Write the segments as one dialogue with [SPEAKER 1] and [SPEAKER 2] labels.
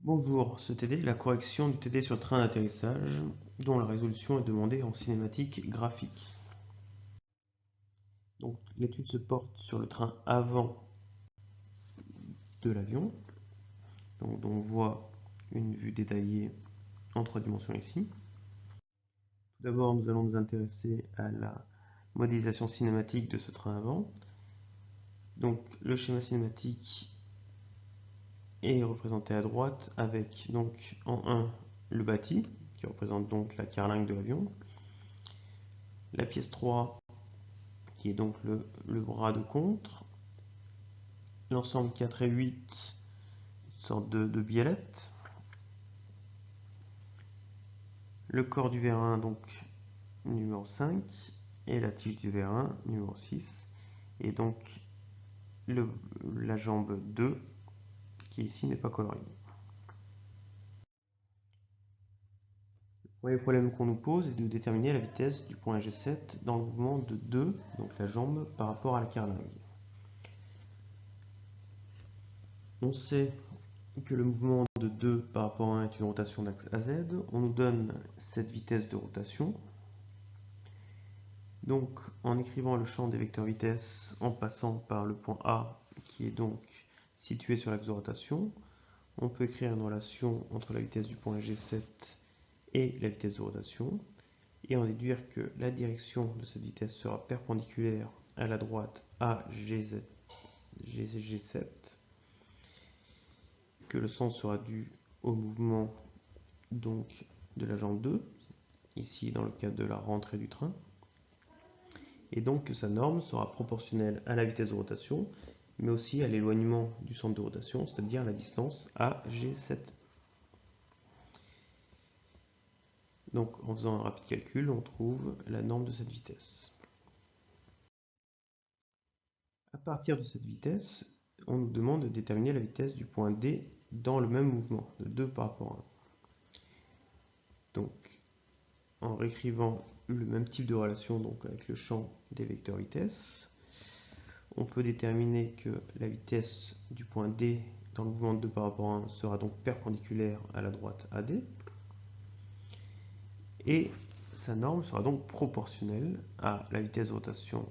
[SPEAKER 1] Bonjour, ce TD est la correction du TD sur train d'atterrissage dont la résolution est demandée en cinématique graphique. Donc l'étude se porte sur le train avant de l'avion. Donc on voit une vue détaillée en 3 dimensions ici. Tout d'abord, nous allons nous intéresser à la modélisation cinématique de ce train avant. Donc le schéma cinématique est représenté à droite avec donc en 1 le bâti qui représente donc la carlingue de l'avion, la pièce 3 qui est donc le bras de contre, l'ensemble 4 et 8, une sorte de biellette, le corps du vérin donc numéro 5 et la tige du vérin numéro 6 et donc la jambe 2 qui ici n'est pas coloriée. Le problème qu'on nous pose est de déterminer la vitesse du point G7 dans le mouvement de 2, donc la jambe, par rapport à la carlingue. On sait que le mouvement de 2 par rapport à 1 est une rotation d'axe AZ. On nous donne cette vitesse de rotation. Donc, en écrivant le champ des vecteurs vitesse en passant par le point A, qui est donc situé sur l'axe de rotation, on peut écrire une relation entre la vitesse du point G7 et la vitesse de rotation, et en déduire que la direction de cette vitesse sera perpendiculaire à la droite à G7, que le sens sera dû au mouvement donc de la jambe 2, ici dans le cas de la rentrée du train, et donc que sa norme sera proportionnelle à la vitesse de rotation, mais aussi à l'éloignement du centre de rotation, c'est-à-dire la distance à G7. Donc en faisant un rapide calcul, on trouve la norme de cette vitesse. À partir de cette vitesse, on nous demande de déterminer la vitesse du point D dans le même mouvement, de 2 par rapport à 1. Donc, en réécrivant le même type de relation donc avec le champ des vecteurs vitesse, on peut déterminer que la vitesse du point D dans le mouvement de 2 par rapport à 1 sera donc perpendiculaire à la droite AD, et sa norme sera donc proportionnelle à la vitesse de rotation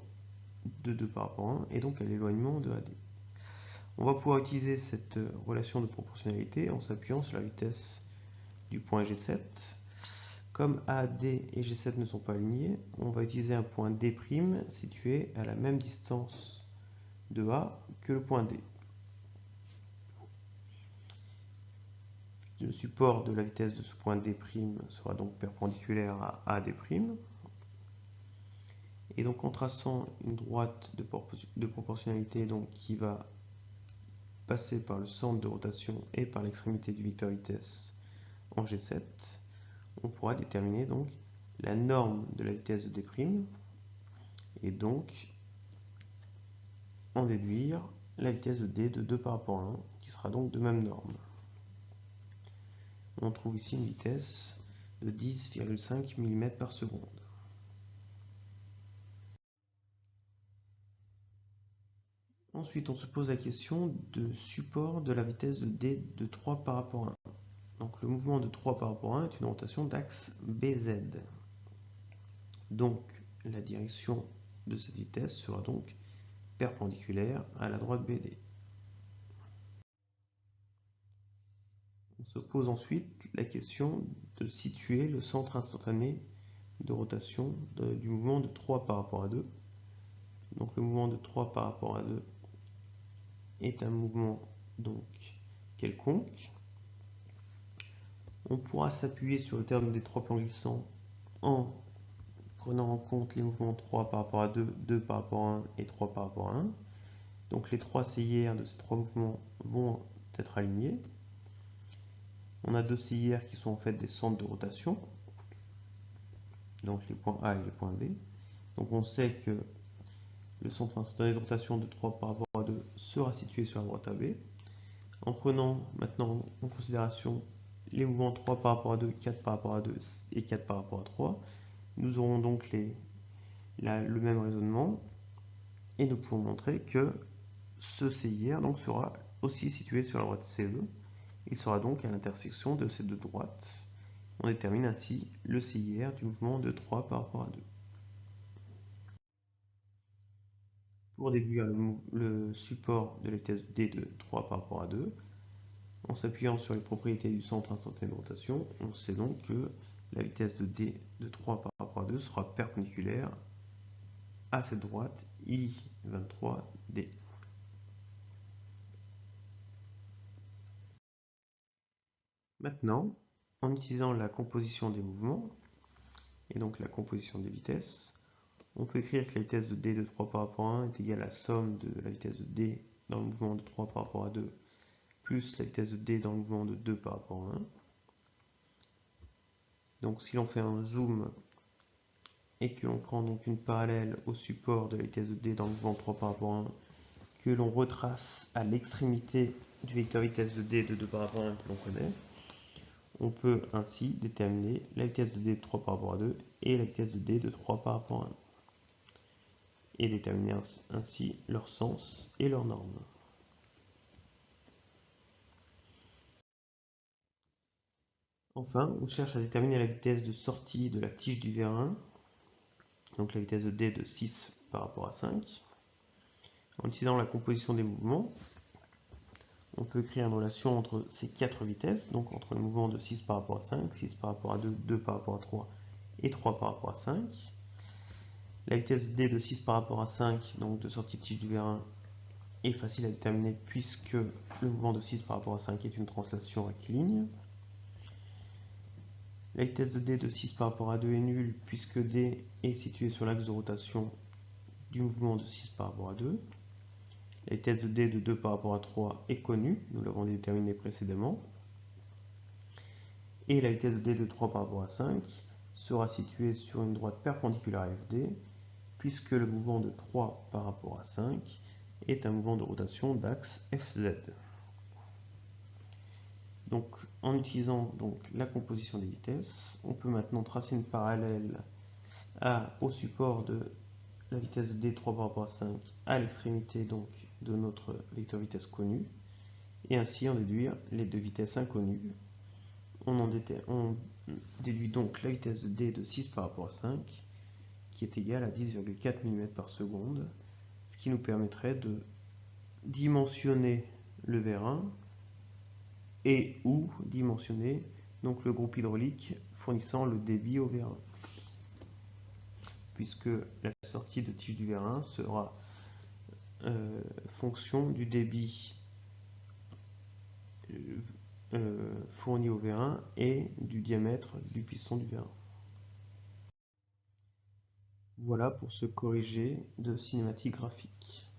[SPEAKER 1] de 2 par rapport à 1 et donc à l'éloignement de AD. On va pouvoir utiliser cette relation de proportionnalité en s'appuyant sur la vitesse du point G7. Comme AD et G7 ne sont pas alignés, on va utiliser un point D' situé à la même distance de A que le point D. Le support de la vitesse de ce point D' sera donc perpendiculaire à AD'. Et donc en traçant une droite de proportionnalité donc, qui va passer par le centre de rotation et par l'extrémité du vecteur vitesse en G7, on pourra déterminer donc la norme de la vitesse de D' et donc en déduire la vitesse de D de 2 par rapport à 1 qui sera donc de même norme. On trouve ici une vitesse de 10,5 mm par seconde. Ensuite, on se pose la question de support de la vitesse de D de 3 par rapport à 1. Donc le mouvement de 3 par rapport à 1 est une rotation d'axe BZ. Donc la direction de cette vitesse sera donc perpendiculaire à la droite BD. On se pose ensuite la question de situer le centre instantané de rotation du mouvement de 3 par rapport à 2. Donc le mouvement de 3 par rapport à 2 est un mouvement donc quelconque. On pourra s'appuyer sur le terme des 3 plans glissants en prenant en compte les mouvements 3 par rapport à 2, 2 par rapport à 1 et 3 par rapport à 1. Donc les 3 CIR de ces 3 mouvements vont être alignés. On a 2 CIR qui sont en fait des centres de rotation, donc les points A et les points B. Donc on sait que le centre instantané de rotation de 3 par rapport à 2 sera situé sur la droite AB. En prenant maintenant en considération les mouvements 3 par rapport à 2, 4 par rapport à 2 et 4 par rapport à 3, nous aurons donc le même raisonnement et nous pouvons montrer que ce CIR donc sera aussi situé sur la droite CE Il sera donc à l'intersection de ces deux droites. On détermine ainsi le CIR du mouvement de 3 par rapport à 2. Pour déduire le support de la vitesse d de 3 par rapport à 2, en s'appuyant sur les propriétés du centre instantané de rotation, on sait donc que la vitesse de d de 3 par rapport à 2 sera perpendiculaire à cette droite I23D. Maintenant, en utilisant la composition des mouvements, et donc la composition des vitesses, on peut écrire que la vitesse de d de 3 par rapport à 1 est égale à la somme de la vitesse de d dans le mouvement de 3 par rapport à 2 plus la vitesse de d dans le mouvement de 2 par rapport à 1. Donc si l'on fait un zoom et que l'on prend donc une parallèle au support de la vitesse de d dans le mouvement de 3 par rapport à 1, que l'on retrace à l'extrémité du vecteur vitesse de d de 2 par rapport à 1 que l'on connaît, on peut ainsi déterminer la vitesse de d de 3 par rapport à 2 et la vitesse de d de 3 par rapport à 1, et déterminer ainsi leur sens et leurs normes. Enfin, on cherche à déterminer la vitesse de sortie de la tige du vérin, donc la vitesse de d de 6 par rapport à 5. En utilisant la composition des mouvements, on peut créer une relation entre ces 4 vitesses, donc entre le mouvement de 6 par rapport à 5, 6 par rapport à 2, 2 par rapport à 3 et 3 par rapport à 5. La vitesse de d de 6 par rapport à 5, donc de sortie de tige du vérin, est facile à déterminer puisque le mouvement de 6 par rapport à 5 est une translation rectiligne. La vitesse de d de 6 par rapport à 2 est nulle puisque d est situé sur l'axe de rotation du mouvement de 6 par rapport à 2. La vitesse de d de 2 par rapport à 3 est connue, nous l'avons déterminée précédemment. Et la vitesse de d de 3 par rapport à 5 sera située sur une droite perpendiculaire à FD, puisque le mouvement de 3 par rapport à 5 est un mouvement de rotation d'axe FZ. Donc, en utilisant donc la composition des vitesses, on peut maintenant tracer une parallèle au support de la vitesse de d 3 par rapport à 5 à l'extrémité donc de notre vecteur vitesse connu, et ainsi en déduire les deux vitesses inconnues. On déduit donc la vitesse de d de 6 par rapport à 5, qui est égale à 10,4 mm par seconde, ce qui nous permettrait de dimensionner le vérin et ou dimensionner donc le groupe hydraulique fournissant le débit au vérin, puisque la sortie de tige du vérin sera fonction du débit fourni au vérin et du diamètre du piston du vérin. Voilà pour ce corrigé de cinématique graphique.